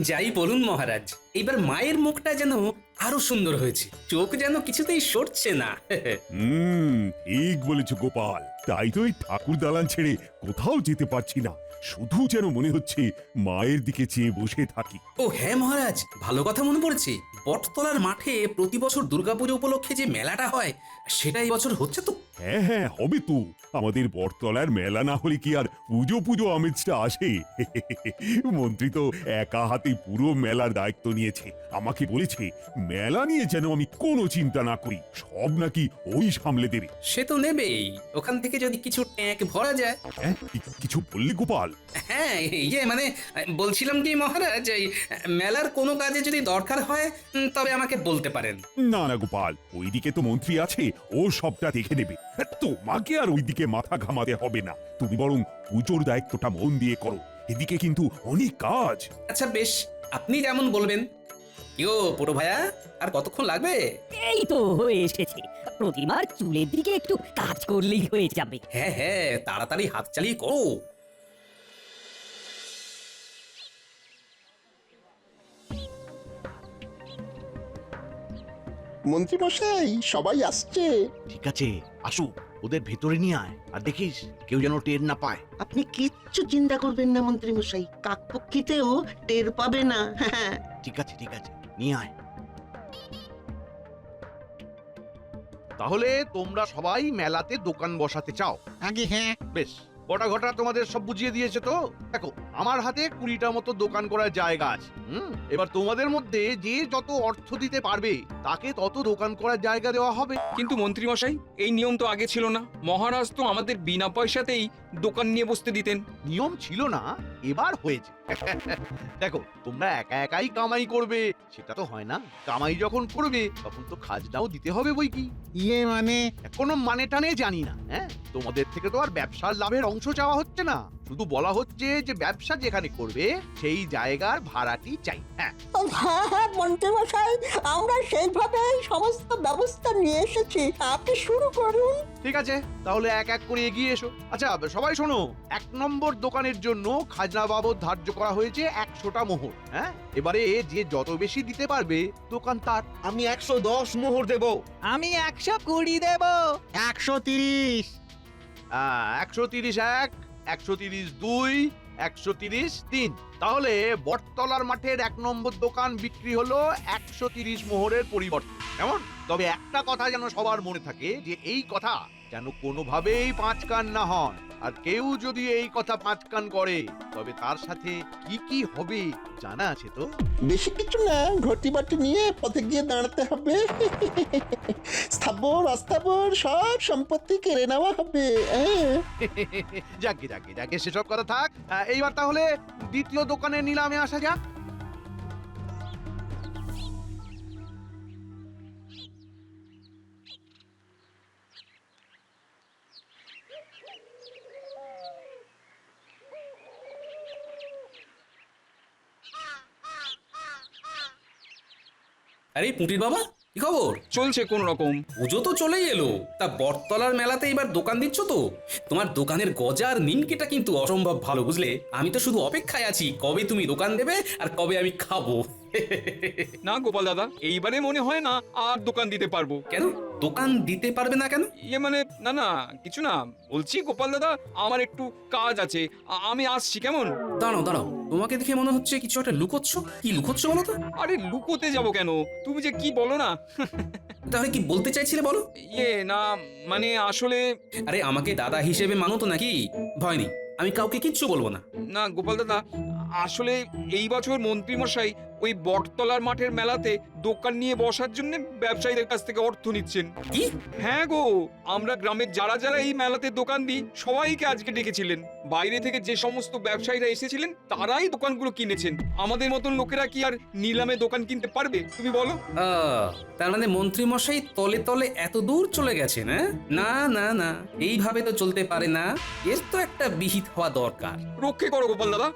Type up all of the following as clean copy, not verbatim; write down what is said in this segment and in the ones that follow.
যাই বলুন মহারাজ, এইবার মায়ের মুখটা যেন আরো সুন্দর হয়েছে, চোখ যেন কিছুতেই সরছে না। ঠিক বলেছ গোপাল। তাই তো এই ঠাকুর দালান ছেড়ে কোথাও যেতে পারছি না, শুধু যেন মনে হচ্ছে মায়ের দিকে চেয়ে বসে থাকি। ও হ্যাঁ মহারাজ, ভালো কথা মনে পড়েছে, বটতলার মাঠে প্রতি বছর দুর্গাপুজো উপলক্ষে যে মেলাটা হয়, সেটা এই বছর হচ্ছে তো। হ্যাঁ হ্যাঁ, হবে তো। আমাদের বটতলার মেলা না হলে কি আর পুজো পুজো আমেজটা আসে? মন্ত্রী তো একা হাতে পুরো মেলার দায়িত্ব নিয়েছে। আমাকে বলেছে মেলা নিয়ে যেন আমি কোনো চিন্তা না করি, সব নাকি ওই সামলে দেবে। সে তো নেবেই, ওখান থেকে যদি কিছু ট্যাঙ্ক ভরা যায়। হ্যাঁ, কিছু বললি গোপাল? হ্যাঁ ইয়ে মানে বলছিলাম কি মহারাজ, এই মেলার কোনো কাজে যদি দরকার হয় তবে আমাকে বলতে পারেন। না না গোপাল, ওইদিকে তো মন্ত্রী আছে, ও সবটা দেখে নেবে। তোমাকে আর ওইদিকে মাথা ঘামাতে হবে না, তুমি বরং পুজোর দায়িত্বটা মন দিয়ে করো, এদিকে কিন্তু অনেক কাজ। আচ্ছা বেশ, আপনি যেমন বলবেন। কিও পুরো ভাইয়া, আর কতক্ষণ লাগবে? এই তো হয়ে এসেছে। প্রতিমার চুলের দিকে একটু কাজ করলেই হয়ে যাবে। হ্যাঁ হ্যাঁ, তাড়াতাড়ি হাত চালিয়ে করো। মন্ত্রী মশাই, সবাই আসছে। ঠিক আছে, আসুক, ওদের ভেতরে নিয়ে আয়, আর দেখিস কেউ যেন টের না পায়। আপনি কিচ্ছু চিন্তা করবেন না মন্ত্রী মশাই, কাকপক্ষীতেও টের পাবে না। হ্যাঁ, ঠিক আছে, নিয়ে আয়। তাহলে তোমরা সবাই মেলাতে দোকান বসাতে চাও? আগে হ্যাঁ। বেশ, বটা ঘটা তোমাদের সব বুঝিয়ে দিয়েছে তো। দেখো, আমার হাতে 20টা মতো দোকান করার জায়গা আছে। এবার তোমাদের মধ্যে যে যত অর্থ দিতে পারবে তাকে তত দোকান করার জায়গা দেওয়া হবে। কিন্তু মন্ত্রী মশাই, এই নিয়ম তো আগে ছিল না। মহারাজ তো আমাদের বিনা পয়সাতেই দোকান নিয়ে বসতে দিতেন। নিয়ম ছিল না, এবার হয়েছে। দেখো, তোমরা একা একাই কামাই করবে সেটা তো হয় না। কামাই যখন করবে তখন তো খাজনাও দিতে হবে বই কি। ইয়ে মানে? কোনো মানে টানে জানি না। হ্যাঁ, তোমাদের থেকে তো আর ব্যবসার লাভের অংশ চাওয়া হচ্ছে না, শুধু বলা হচ্ছে যে ব্যবসা যেখানে করবে সেই জায়গার ভাড়াটি চাই। হ্যাঁ হ্যাঁ হ্যাঁ মন্ত্রী মশাই, আমরা সেইভাবে সমস্ত ব্যবস্থা নিয়ে এসেছি, আপনি শুরু করুন। ঠিক আছে, তাহলে এক এক করে এগিয়ে এসো। আচ্ছা সবাই শোনো, 1 নম্বর দোকানের জন্য খাজনা বাবদ ধার্য করা হয়েছে 100টা মোহর। হ্যাঁ, এবারে যে যত বেশি দিতে পারবে দোকান তার। আমি 110 মোহর দেব। আমি 120 দেব। 130। 130 1, 130 2, 130 3। তাহলে বটতলার মাঠের 1 নম্বর দোকান বিক্রি হলো 130 মোহরের পরিবর্তে। কেমন? তবে একটা কথা যেন সবার মনে থাকে, যে এই কথা যেন কোনোভাবেই 5 কান না হয়। আর কেউ যদি এই কথা 5 কান করে তবে তার সাথে কি কি হবে জানা আছে তো? বেশি কিছু না, ঘটি বাটি নিয়ে পথে গিয়ে দাঁড়াতে হবে। স্থাবর অস্থাবর সব সম্পত্তি কেড়ে নেওয়া হবে। যাকে সেসব কথা থাক। এইবার তাহলে দ্বিতীয় দোকানের নিলামে আসা যাক। আরে পুঁটির বাবা, কি খবর? চলছে কোন রকম। পুজো তো চলেই এলো, তা বটতলার মেলাতে এবার দোকান দিচ্ছ তো? তোমার দোকানের গজা আর নিমকিটা কিন্তু অসম্ভব ভালো, বুঝলে? আমি তো শুধু অপেক্ষায় আছি কবে তুমি দোকান দেবে আর কবে আমি খাবো। না গোপাল দাদা, এইবারে মনে হয় না আর দোকান দিতে পারবো। কেন দোকান দিতে পারবে না কেন? ইয়ে মানে না কিছু না, বলছি গোপাল দাদা, আমার একটু কাজ আছে, আমি আসছি। কেমন? দাঁড়াও, তোমাকে দেখে মনে হচ্ছে কিছু একটা লুকোচ্ছ। কি লুকোচ্ছ বলো তো? আরে লুকোতে যাব কেন, তুমি যে কি বলো না। তাহলে কি বলতে চাইছিলে বলো? ইয়ে না মানে আসলে, আরে আমাকে দাদা হিসেবে মানো তো নাকি? ভয় নেই, আমি কাউকে কিচ্ছু বলবো না। না গোপাল দাদা, আসলে এই বছর মন্ত্রী মশাই ওই বটতলার মাঠের মেলাতে দোকান নিয়ে বসার জন্য ব্যবসায়ীদের কাছ থেকে অর্থ নিচ্ছেন। কি? হ্যাঁ গো, আমরা গ্রামের যারা যারা এই মেলাতে দোকান দিই সবাইকে আজকে ডেকেছিলেন। বাইরে থেকে যে সমস্ত ব্যবসায়ীরা এসেছিলেন তারাই দোকানগুলো কিনেছেন। আমাদের মতন লোকেরা কি আর নিলামে দোকান কিনতে পারবে তুমি বলো? তার মানে মন্ত্রী মশাই তলে তলে এত দূর চলে গেছেন? না, এইভাবে তো চলতে পারে না, এর তো একটা বিহিত হওয়া দরকার। রক্ষে করো গোপাল দাদা,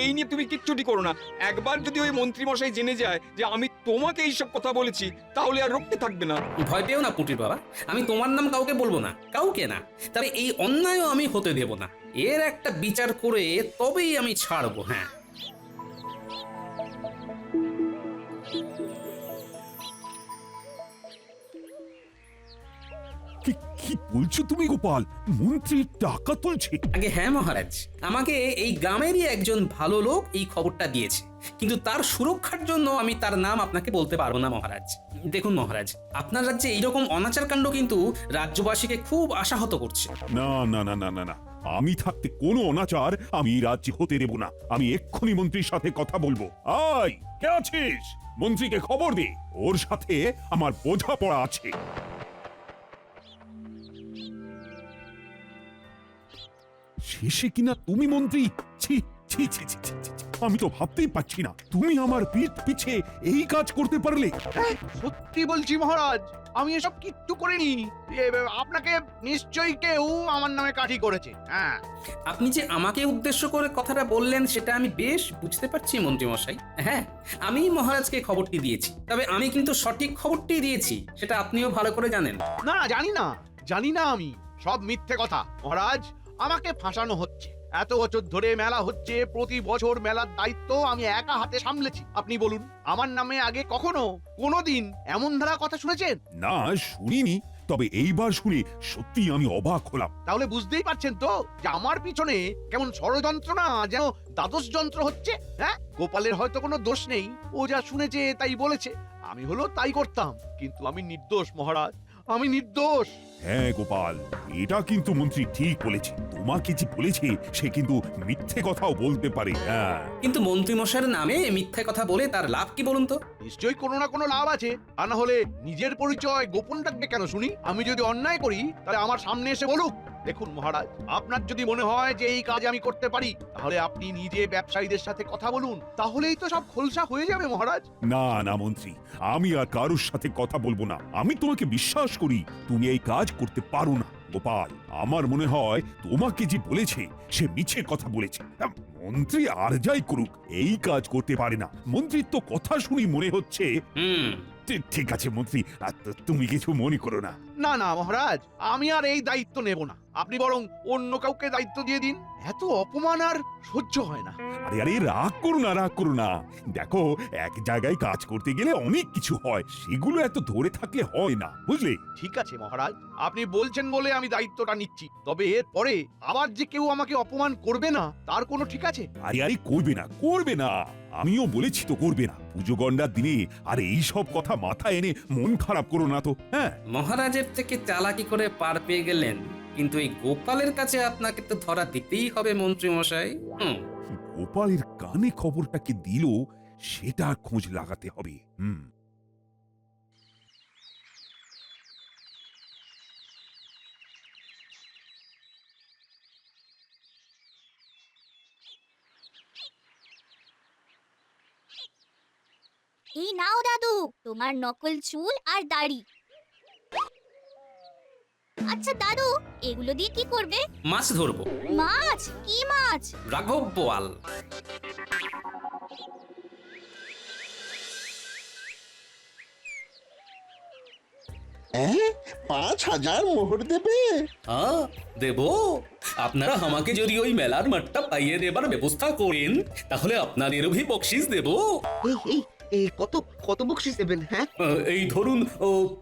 এই নিয়ে তুমি কিচ্ছুটি করো না। একবার যদি ওই মন্ত্রী মশাই জেনে যায় যে আমি তোমাকে এইসব কথা বলেছি, তাহলে আর রক্ষে থাকবে না। ভয় পেও না পুটির বাবা, আমি তোমার নাম কাউকে বলবো না, কাউকে না। তবে এই অন্যায়ও আমি হতে দেব না, এর একটা বিচার করে তবেই আমি ছাড়বো। হ্যাঁ কি বলছো তুমি গোপাল? মন্ত্রী টাকা তুলছে? আগে হ্যাঁ মহারাজ, আমাকে এই গ্রামেরই একজন ভালো লোক এই খবরটা দিয়েছে, কিন্তু তার সুরক্ষার জন্য আমি তার নাম আপনাকে বলতে পারবো না মহারাজ। দেখুন মহারাজ, আপনার রাজ্যে এইরকম অনাচার কাণ্ড কিন্তু রাজ্যবাসীকে খুব আশাহত করছে। না না না না না না, আমি থাকতে কোনো অনাচার আমি এই রাজ্যে হতে দেব না। আমি এক্ষুনি মন্ত্রীর সাথে কথা বলবো। আয়, কে আছিস? মন্ত্রীকে খবর দে, ওর সাথে আমার বোঝাপড়া আছে। শেষে কিনা তুমি মন্ত্রী? ছি ছি ছি ছি ছি, ছি, ছি। আমি তো ভাবতেই পারছি না তুমি আমার পিঠ পিছে এই কাজ করতে পারলে। সত্যি বলছি মহারাজ, আমি এসব কিচ্ছু করিনি। আপনাকে নিশ্চয়ই কেউ আমার নামে কাঠি করেছে। হ্যাঁ, আপনি যে আমাকে উদ্দেশ্য করে কথাটা বললেন সেটা আমি বেশ বুঝতে পারছি মন্ত্রী মশাই। হ্যাঁ, আমি মহারাজকে খবরটি দিয়েছি, তবে আমি কিন্তু সঠিক খবরটি দিয়েছি, সেটা আপনিও ভালো করে জানেন। না জানি না আমি সব মিথ্যে কথা মহারাজ। আমাকে ফাঁসানো হচ্ছে। এত বছর ধরে মেলা হচ্ছে, প্রতি বছর মেলার দায়িত্ব আমি একা হাতে সামলেছি। আপনি বলুন, আমার নামে আগে কখনো কোনোদিন এমন ধারা কথা শুনেছেন? না, শুনিনি, তবে এইবার শুনে সত্যি আমি অবাক হলাম। তাহলে বুঝতেই পারছেন তো যে আমার পিছনে কেমন ষড়যন্ত্র, না যেন দ্বাদশ যন্ত্র হচ্ছে। হ্যাঁ, গোপালের হয়তো কোনো দোষ নেই, ও যা শুনেছে তাই বলেছে। আমি হলো তাই করতাম, কিন্তু আমি নির্দোষ মহারাজ, আমি নির্দোষ। হ্যাঁ গোপাল, এটা কিন্তু মন্ত্রী ঠিক বলেছে। তোমাকে যে বলেছে সে কিন্তু মিথ্যে কথাও বলতে পারে। হ্যাঁ, কিন্তু মন্ত্রী মশাইয়ের নামে মিথ্যা কথা বলে তার লাভ কি বলুন তো? নিশ্চয়ই কোনো না কোনো লাভ আছে, আর না হলে নিজের পরিচয় গোপন রাখবে কেন শুনি? আমি যদি অন্যায় করি তাহলে আমার সামনে এসে বলুক। দেখুন মহারাজ, আপনার যদি মনে হয় যে এই কাজ আমি করতে পারি, তাহলে আপনি নিজে ব্যবসায়ীদের সাথে কথা বলুন, তাহলেই তো সব খোলসা হয়ে যাবে মহারাজ। না না মন্ত্রী, আমি আর কারোর সাথে কথা বলবো না। আমি তোমাকে বিশ্বাস করি তুমি এই কাজ করতে পারো না। গোপাল, আমার মনে হয় তোমাকে যে বলেছে সে মিছে কথা বলেছে। মন্ত্রী আর যাই করুক, এই কাজ করতে পারে না। মন্ত্রীর তো কথা শুনি মনে হচ্ছে। ঠিক আছে মন্ত্রী, তুমি কিছু মনে করো না। না না মহারাজ, আমি আর এই দায়িত্ব নেব না। আপনি বরং অন্য কাউকে দায়িত্ব দিয়ে দিন। এত অপমান আর সহ্য হয় না। আরে আরে, রাগ করো না, রাগ করো না। দেখো, এক জায়গায় কাজ করতে গেলে অনেক কিছু হয়, সেগুলো এত ধরে থাকলে হয় না, বুঝলে? ঠিক আছে মহারাজ, আপনি বলছেন বলে আমি দায়িত্বটা নিচ্ছি। তবে এর পরে আবার যে কেউ আমাকে অপমান করবে না, তার কোনো ঠিক আছে? আরে আরে, করবে না, করবে না। আমিও বলেছি তো করবে না। পুজো গন্ডার দিনে আর এই সব কথা মাথায় এনে মন খারাপ করো না তো। হ্যাঁ, মহারাজের থেকে চালাকি করে পার পেয়ে গেলেন, কিন্তু এই গোপালের কাছে আপনাকে তো ধরা দিতেই হবে মন্ত্রী মশাই। গোপালের কানে খবরটা কি দিল সেটা খোঁজ লাগাতে হবে। এই নাও দাদু, তোমার নকল চুল আর দাড়ি। আচ্ছা দাদু, এগুলো দিয়ে কি করবে? মাছ ধরবো। মাছ? কি মাছ? রাঘব বোয়াল। হ্যাঁ, ৫,০০০ মোহর দেবে? হ্যাঁ দেব। আপনারা আমাকে যদি ওই মেলার মাঠটা পাইয়ে দেবার ব্যবস্থা করেন, তাহলে আপনাদেরও ভি বকশিস দেব। এই কত কত বকশিস দেবেন? হ্যাঁ, এই ধরুন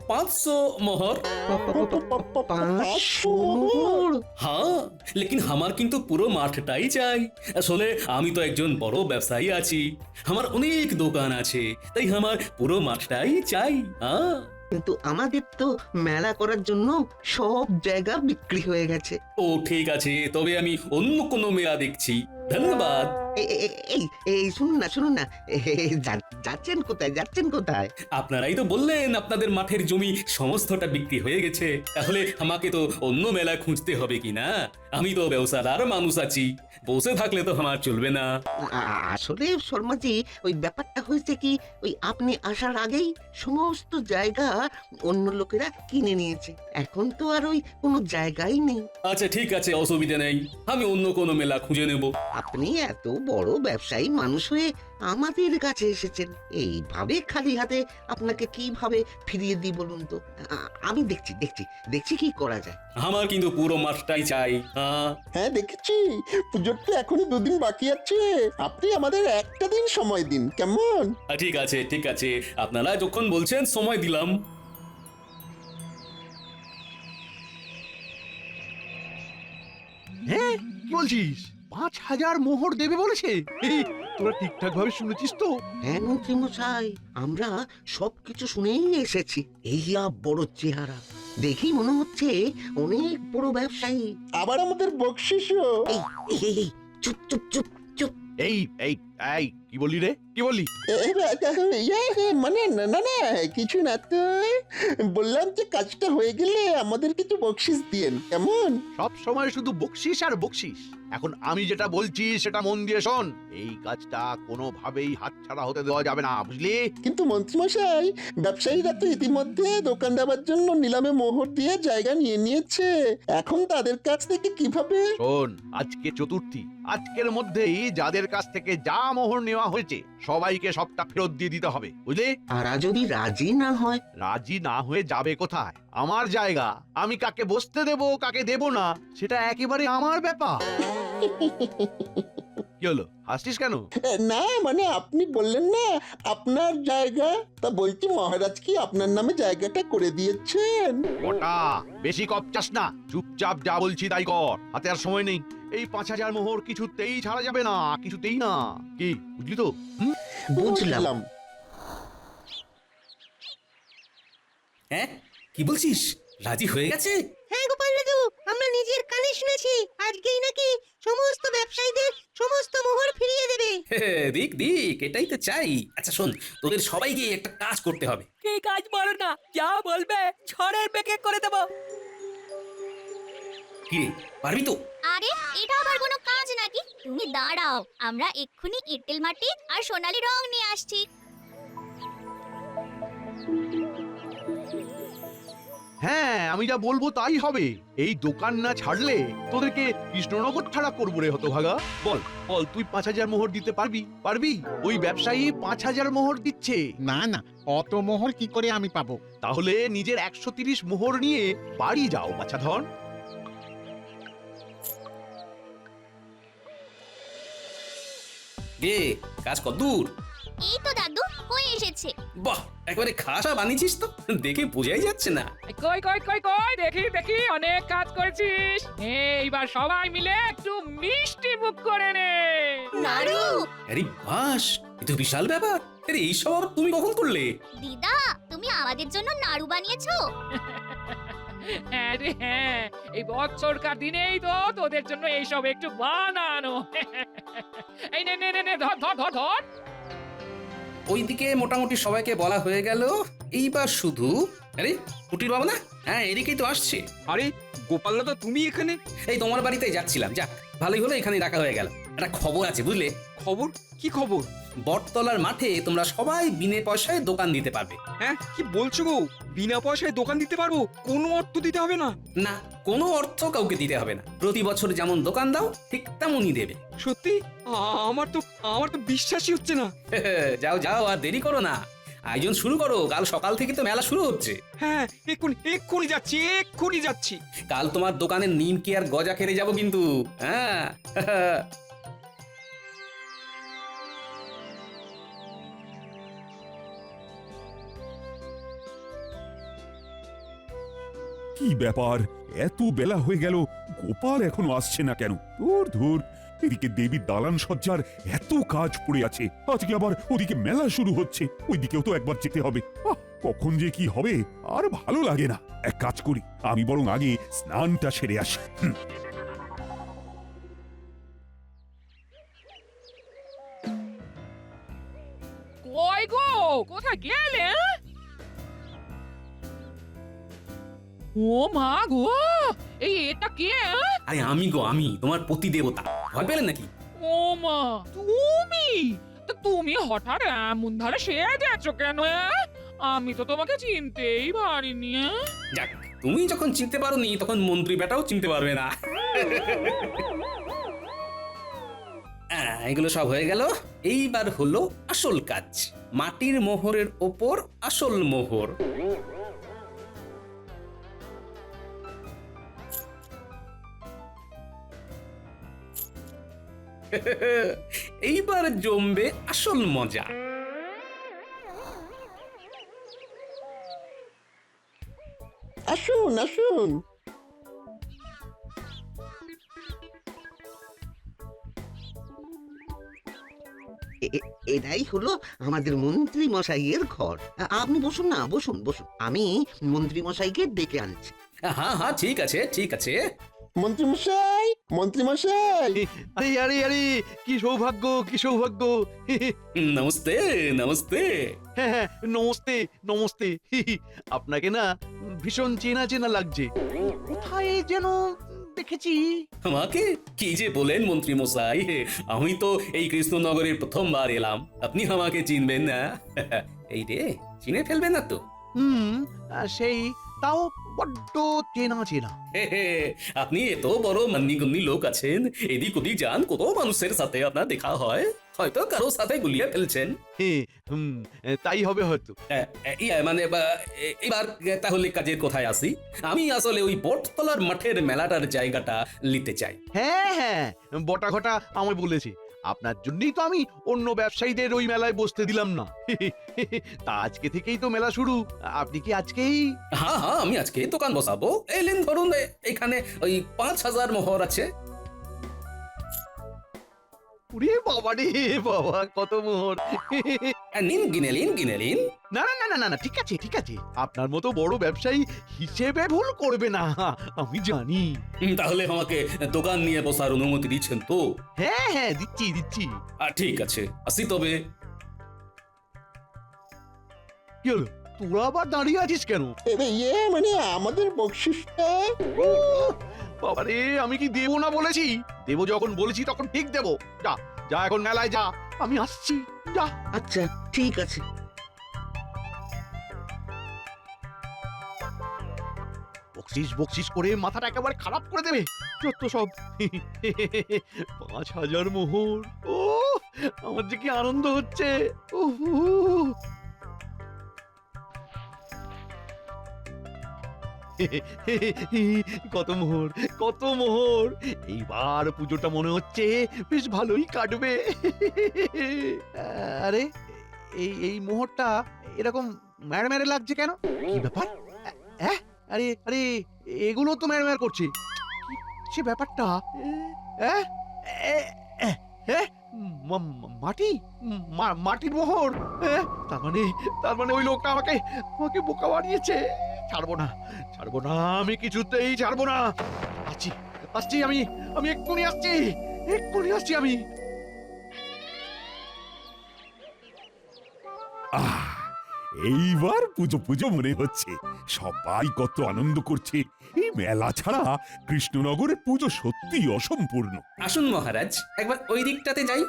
500 মোহর। ৫০০ মোহর? হ্যাঁ, লেকিন আমার কিন্তু পুরো মাঠটাই চাই। আসলে আমি তো একজন বড় ব্যবসায়ী আছি, আমার অনেক দোকান আছে, তাই আমার পুরো মাঠটাই চাই। হ্যাঁ, কিন্তু আমাদের তো মেলা করার জন্য সব জায়গা বিক্রি হয়ে গেছে। ও ঠিক আছে, তবে আমি অন্য কোনো মেলা দেখছি। ধন্যবাদ। এই শুনুন না, যাচ্ছেন কোথায়? আপনারাই তো বললেন আপনাদের মাঠের জমি সমস্তটা বিক্রি হয়ে গেছে, তাহলে আমাকে তো অন্য মেলা খুঁজতে হবে কি না? আমি তো ব্যবসাদার মানুষ আছি, বসে থাকলে তো আমার চলবে না। আসলে শর্মাজি, ওই ব্যাপারটা হয়েছে কি, ওই আপনি আসার আগেই সমস্ত জায়গা অন্য লোকেরা কিনে নিয়েছে। এখন তো আর ওই কোনো জায়গাই নেই। আচ্ছা ঠিক আছে, অসুবিধা নেই, আমি অন্য কোনো মেলা খুঁজে নেব। আপনি এত বড় ব্যবসায়ী মানুষ হয়ে আমাদের কাছে এসেছেন, এইভাবে খালি হাতে আপনাকে কিভাবে ফিরিয়ে দিই বলুন তো? আমি দেখছি কি করা যায়। আমার কিন্তু পুরো মাঠটাই চাই। হ্যাঁ দেখেছি, পুজোর তো এখনো 2 দিন বাকি আছে। আপনি আমাদের একটা দিন সময় দিন, কেমন? ঠিক আছে, আপনারা যখন বলছেন সময় দিলাম। হ্যাঁ কি বলছিস 5,000 মোহর দেবে বলেছে তোরা ঠিকঠাক ভাবে শুনেছিস তো? হ্যাঁ মন্ত্রী মশাই, আমরা সবকিছু শুনেই এসেছি। এই বড় চেহারা দেখেই মনে হচ্ছে অনেক বড় ব্যবসায়ী। আবার আমাদের বকশিসও। এই এই, এই, এই, চুপ চুপ চুপ চুপ। এই এই এই কি বললি রে কি বললি? মানে না না না কিছু না তো, বললাম যে কাজটা হয়ে গেলে আমাদের কিছু বকশিস দিয়েন কেমন? সব সময় শুধু বকশিস আর বকশিস। এখন আমি যেটা বলছি সেটা মন দিয়ে শোন। এই কাজটা কোনোভাবেই হাতছাড়া হতে দেওয়া যাবে না, বুঝলি? কিন্তু মন্ত্রীমশাই, ব্যবসায়ীরা তো ইতিমধ্যে দোকান দেওয়ার জন্য নিলামে মোহর দিয়ে জায়গা নিয়ে নিয়েছে। এখন তাদের কাছ থেকে কিভাবে? শোন, আজকে চতুর্থী, আজকের মধ্যেই যাদের কাছ থেকে যা মোহর নেওয়া হয়েছে সবাইকে সবটা ফেরত দিয়ে দিতে হবে, বুঝলি? তারা যদি রাজি না হয়? রাজি না হয়ে যাবে কোথায়? আমার জায়গা, আমি কাকে বসতে দেব কাকে দেব না সেটা একেবারে আমার ব্যাপার। কি হলো, হাসছিস কেন? না মানে আপনি বললেন না আপনার জায়গা, তা বলছি মহারাজ কি আপনার নামে জায়গাটা করে দিয়েছেন? ওটা বেশি কপচাস না, চুপচাপ যা বলছি তাই কর, হাতে আর সময় নেই। এই 5,000 মোহর কিছুতেই ছাড়া যাবে না, কিছুতেই না। কি বুঝলি তো? বুঝলাম। হ্যাঁ কি বলছিস, রাজি হয়ে গেছে? হ্যাঁ গোপাল দাদু, আমরা নিজের কানে শুনেছি আজকেই নাকি সমস্ত ব্যবসায়ীদের সমস্ত মোহর ফিরিয়ে দেবে। দিক দিক, এটাই তো চাই। আচ্ছা শোন, তোদের সবাইকে একটা কাজ করতে হবে। কি কাজ বলো না, যা বলবে ঝড়ের বেগে করে দেবো। কি রে, পারবি তো? আরে এটা আবার কোনো কাজ নাকি? তুমি দাঁড়াও, আমরা এক্ষুনি এঁটেল মাটি আর সোনালী রং নিয়ে আসছি। হ্যাঁ, আমি যা বলবো তাই হবে। এই দোকান না ছাড়লে তোদেরকে কৃষ্ণনগর ছাড়া করবো রে হতভাগা। বল বল, তুই 5,000 মোহর দিতে পারবি? পারবি? ওই ব্যবসায়ী 5,000 মোহর দিচ্ছে। না না, অত মোহর কি করে আমি পাবো? তাহলে নিজের 130 মোহর নিয়ে বাড়ি যাও বাছাধন। রে, কাজ কতদূর? এই তো দাদু, হয়ে এসেছে। বাহ, একেবারে খাসা বানিয়েছিস তো, দেখে বোঝাই যাচ্ছে না। কই কই কই কই, দেখি দেখি, অনেক কাজ করেছিস। এইবার সবাই মিলে একটু মিষ্টি মুখ করে নে। নাড়ু, আরে বাস, এ তো বিশাল ব্যাপার। আরে এইসব আবার তুমি কখন করলে? দিদা তুমি আমাদের জন্য নাড়ু বানিয়েছো? হ্যাঁ রে হ্যাঁ, এই বছরকার দিনেই তো তোদের জন্য এইসব একটু বানানো। এই নে নে নে নে, ধর ধর ধর ধর। ওইদিকে মোটামুটি সবাইকে বলা হয়ে গেল। এইবার শুধু আরে কুটির বাবা না, হ্যাঁ এদিকেই তো আসছে। আরে গোপাল দাদা, তুমি এখানে? এই তোমার বাড়িতে যাচ্ছিলাম, যাক ভালোই হলো এখানে রাখা হয়ে গেল। একটা খবর আছে বুঝলে। খবর? কি খবর? বটতলার মাঠে তোমরা সবাই বিনে পয়সায় দোকান দিতে পারবে। হ্যাঁ কি বলছো গো? বিনা পয়সায় দোকান দিতে পারবো? কোনো অর্থ দিতে হবে না? না, কোনো অর্থ কাউকে দিতে হবে না। প্রতি বছর যেমন দোকান দাও ঠিক তেমনই দেবে। সত্যি? আমার তো বিশ্বাসই হচ্ছে না। যাও যাও, আর দেরি করো না, আয়োজন শুরু করো। কাল সকাল থেকে তো মেলা শুরু হচ্ছে। হ্যাঁ, এক্ষুনি যাচ্ছি। কাল তোমার দোকানের নিমকি আর গজা খেতে যাবো কিন্তু। হ্যাঁ কি ব্যাপার, এত বেলা হয়ে গেল, গোপাল এখনো আসছে না কেন? ধুর ধুর, এদিকে দেবীর দালান সজ্জার এত কাজ পড়ে আছে, আজকে আবার ওদিকে মেলা শুরু হচ্ছে, ওইদিকেও তো একবার যেতে হবে। কখন যে কি হবে আর ভালো লাগে না। এক কাজ করি, আমি বরং আগে স্নানটা সেরে আসি। কই গো, কোথায় গেলে? ও মা গো, এটা কে? আরে আমি গো, আমি তোমার পতি দেবতা। ভয় পেলে নাকি? ও মা, তুমি? তা তুমি হঠাৎ এমন ধারে সেজেছো কেন? আমি তো তোমাকে চিনতেই পারিনি। যাক, তুমি যখন চিনতে পারোনি তখন মন্ত্রী বেটাও চিনতে পারবে না। এগুলো সব হয়ে গেল। এইবার হলো আসল কাজ, মাটির মোহরের ওপর আসল মোহর। এইবার জমবে আসল মজা। আসুন আসুন। এটাই হলো আমাদের মন্ত্রী মশাইয়ের ঘর। আপনি বসুন না, বসুন বসুন, আমি মন্ত্রী মশাইকে ডেকে আনছি। হ্যাঁ হ্যাঁ ঠিক আছে ঠিক আছে। মন্ত্রীমশাই, মন্ত্রীমশাই, আরে আরে আরে, কি সৌভাগ্য কি সৌভাগ্য। নমস্তে নমস্তে। হ্যাঁ হ্যাঁ, নমস্তে নমস্তে। আপনাকে না ভীষণ চেনা চেনা লাগছে, কোথায় যেন দেখেছি। আমাকে কি যে বলেন মন্ত্রী মশাই, আমি তো এই কৃষ্ণনগরের প্রথমবার এলাম, আপনি আমাকে চিনবেন না? এই রে, চিনে ফেলবেন না তো? সেই তাও বড্ড চেনা চেনা। আপনি এত বড় মান্যিগণ্যি লোক আছেন, এদিক ওদিক যান, কত মানুষের সাথে আপনার দেখা হয়, হয়তো কারো সাথে গুলিয়ে ফেলছেন। তাই হবে হয়তো। মানে এবার তাহলে কাজের কোথায় আসি। আমি আসলে ওই বটতলার মাঠের মেলাটার জায়গাটা নিতে চাই। হ্যাঁ হ্যাঁ, বটা ঘটা আমায় বলেছে, আপনার জন্যই তো আমি অন্য ব্যবসায়ীদের ওই মেলায় বসতে দিলাম না। তা আজকে থেকেই তো মেলা শুরু, আপনি কি আজকেই? হ্যাঁ হ্যাঁ, আমি আজকে দোকান বসাবো। এলেন ধরুন, এখানে ওই 5000 মোহর আছে। ওরে বাবা রে বাবা, কত মোহর! নিন, গিনে নিন গিনে নিন। না না না না না, ঠিক আছে ঠিক আছে, আপনার মতো বড় ব্যবসায়ী হিসেবে ভুল করবে না, আমি জানি। তাহলে আমাকে দোকান নিয়ে বসার অনুমতি দিচ্ছেন তো? হ্যাঁ হ্যাঁ, দিচ্ছি দিচ্ছি। ঠিক আছে, আসি তবে। কি হলো, তোরা আবার দাঁড়িয়ে আছিস কেন? ইয়ে মানে আমাদের বকশিসটা। বাবারে, আমি কি দেবো না বলেছি? দেবো যখন বলেছি তখন ঠিক দেবো। যা যা, এখন মেলায় যা, আমি আসছি, যা। আচ্ছা ঠিক আছে। বকশিস বকশিস করে মাথাটা একেবারে খারাপ করে দেবে যত সব। 5000 মোহর, ও আমার যে কি আনন্দ হচ্ছে। কত মোহর কত মোহর, এইবার পুজোটা মনে হচ্ছে বেশ ভালোই কাটবে। আরে, এই এই মোহরটা এরকম ম্যাড় ম্যাড়ে লাগছে কেন? কি ব্যাপার? আরে আরে, এগুলো তো ম্যাড় ম্যাড় করছে, সে ব্যাপারটা? মাটি, মাটির মোহর। তার মানে ওই লোকটা আমাকে আমাকে বোকা বানিয়েছে। ছাড়বো না ছাড়বো না, আমি কিছুতেই ছাড়বো না। আসছি আসছি, আমি এক্ষুনি আসছি, এক্ষুনি আসছি আমি। এইবার পুজো পুজো মনে হচ্ছে, সবাই কত আনন্দ করছে। এই মেলা ছাড়া কৃষ্ণনগরের পুজো সত্যি অসম্পূর্ণ। আসুন মহারাজ, একবার ওই দিকটাতে যাই।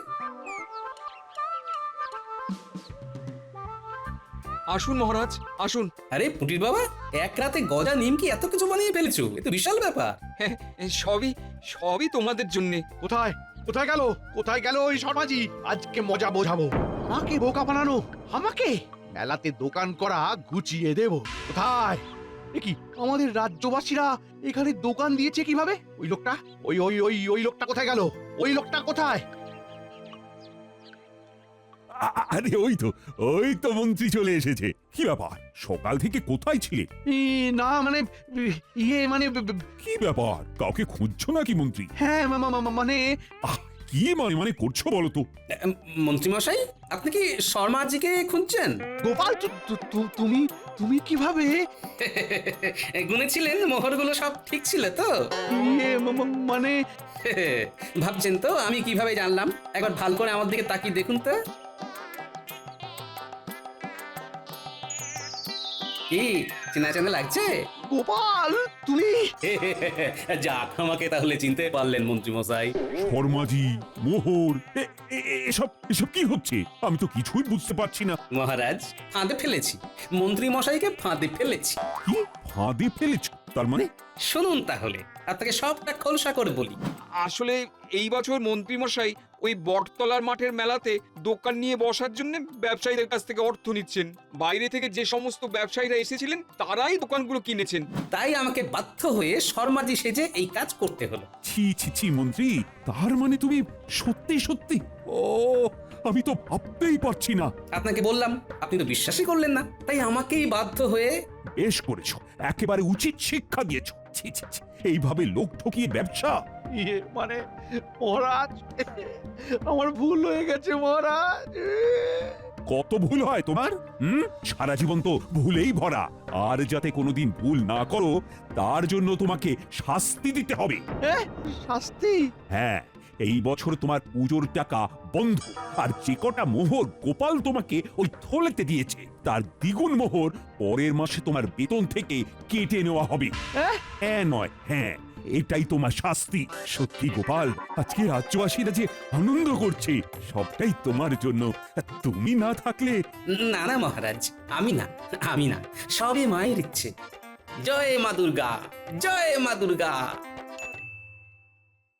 আসুন মহারাজ আসুন। আরে পুটির বাবা, এক রাতে গজা নিমকি এত কিছু বানিয়ে ফেলেছো, এ তো বিশাল ব্যাপার। হ্যাঁ, সবই সবই তোমাদের জন্যে। কোথায় কোথায় গেল কোথায় গেল ওই শর্মাজি? আজকে মজা বোঝাবো। আমাকে বোকা বানানো, আমাকে মেলাতে দোকান করা ঘুচিয়ে দেব। কোথায়? কি আমাদের রাজ্যবাসীরা এখানে দোকান দিয়েছে কিভাবে? ওই লোকটা, ওই ওই ওই ওই লোকটা কোথায় গেল? ওই লোকটা কোথায়? আরে ওই তো মন্ত্রী চলে এসেছে। কি ব্যাপার, সকাল থেকে কোথায় ছিলে? না মানে ইয়ে মানে কি ব্যাপার, কাউকে খুঁজছো নাকি মন্ত্রী? হ্যাঁ মানে কি মানে করছো বলো তো? মন্ত্রী মশাই, আপনি কি শর্মাজিকে খুঁজছেন? গোপাল, তুমি তুমি কিভাবে? গুনেছিলেন মোহরগুলো সব ঠিক ছিল তো? ইয়ে মানে ভাবছেন তো আমি কিভাবে জানলাম? একবার ভালো করে আমার দিকে তাকিয়ে দেখুন তো। কি চেনা চেনা লাগছে? গোপাল, তুমি? যাক, আমাকে তাহলে চিনতে পারলেন মন্ত্রী মশাই। শর্মাজি, মোহর, এসব কি হচ্ছে? আমি তো কিছুই বুঝতে পারছি না। মহারাজ, ফাঁদে ফেলেছি, মন্ত্রী মশাইকে ফাঁদে ফেলেছি। কি ফাঁদে ফেলেছো? তার মানে? শুনুন তাহলে, আপনাকে সবটা খোলসা করে বলি। আসলে এই বছর মন্ত্রী মশাই ওই বটতলার মাঠের মেলাতে দোকান নিয়ে বসার জন্য ব্যবসায়ীদের কাছ থেকে অর্থ নিচ্ছেন। বাইরে থেকে যে সমস্ত ব্যবসায়ীরা এসেছিলেন তারাই দোকানগুলো কিনেছেন। তাই আমাকে বাধ্য হয়ে শর্মাজি সেজে এই কাজ করতে হলো। ছি ছি ছি মন্ত্রী, তার মানে তুমি সত্যি সত্যি? ও, আমি তো ভাবতেই পারছি না। আপনাকে বললাম, আপনি তো বিশ্বাসই করলেন না, তাই আমাকেই বাধ্য হয়ে। বেশ করেছো, একেবারে উচিত শিক্ষা দিয়েছো। ছি ছি ছি, এইভাবে লোক ঠকিয়ে ব্যবসা, ইয়ে মানে মহারাজ, আমার ভুল হয়ে গেছে মহারাজ। কত ভুল হয় তোমার? সারা জীবন তো ভুলেই ভরা। আর যাতে কোনোদিন ভুল না করো তার জন্য তোমাকে শাস্তি দিতে হবে। শাস্তি? হ্যাঁ, এই বছর তোমার পুজোর টাকা বন্ধ। আর যে কটা মোহর গোপাল তোমাকে ওই থলেতে দিয়েছে তার দ্বিগুণ মোহর পরের মাসে তোমার বেতন থেকে কেটে নেওয়া হবে। হ্যাঁ নয় হ্যাঁ, এটাই তোমার শাস্তি। সত্যি গোপাল, আজকে রাজ্যবাসীরা যে আনন্দ করছে সবটাই তোমার জন্য। তুমি না থাকলে। না না মহারাজ, আমি না, সবই মায়ের ইচ্ছে। জয় মা দুর্গা, জয় মা দুর্গা।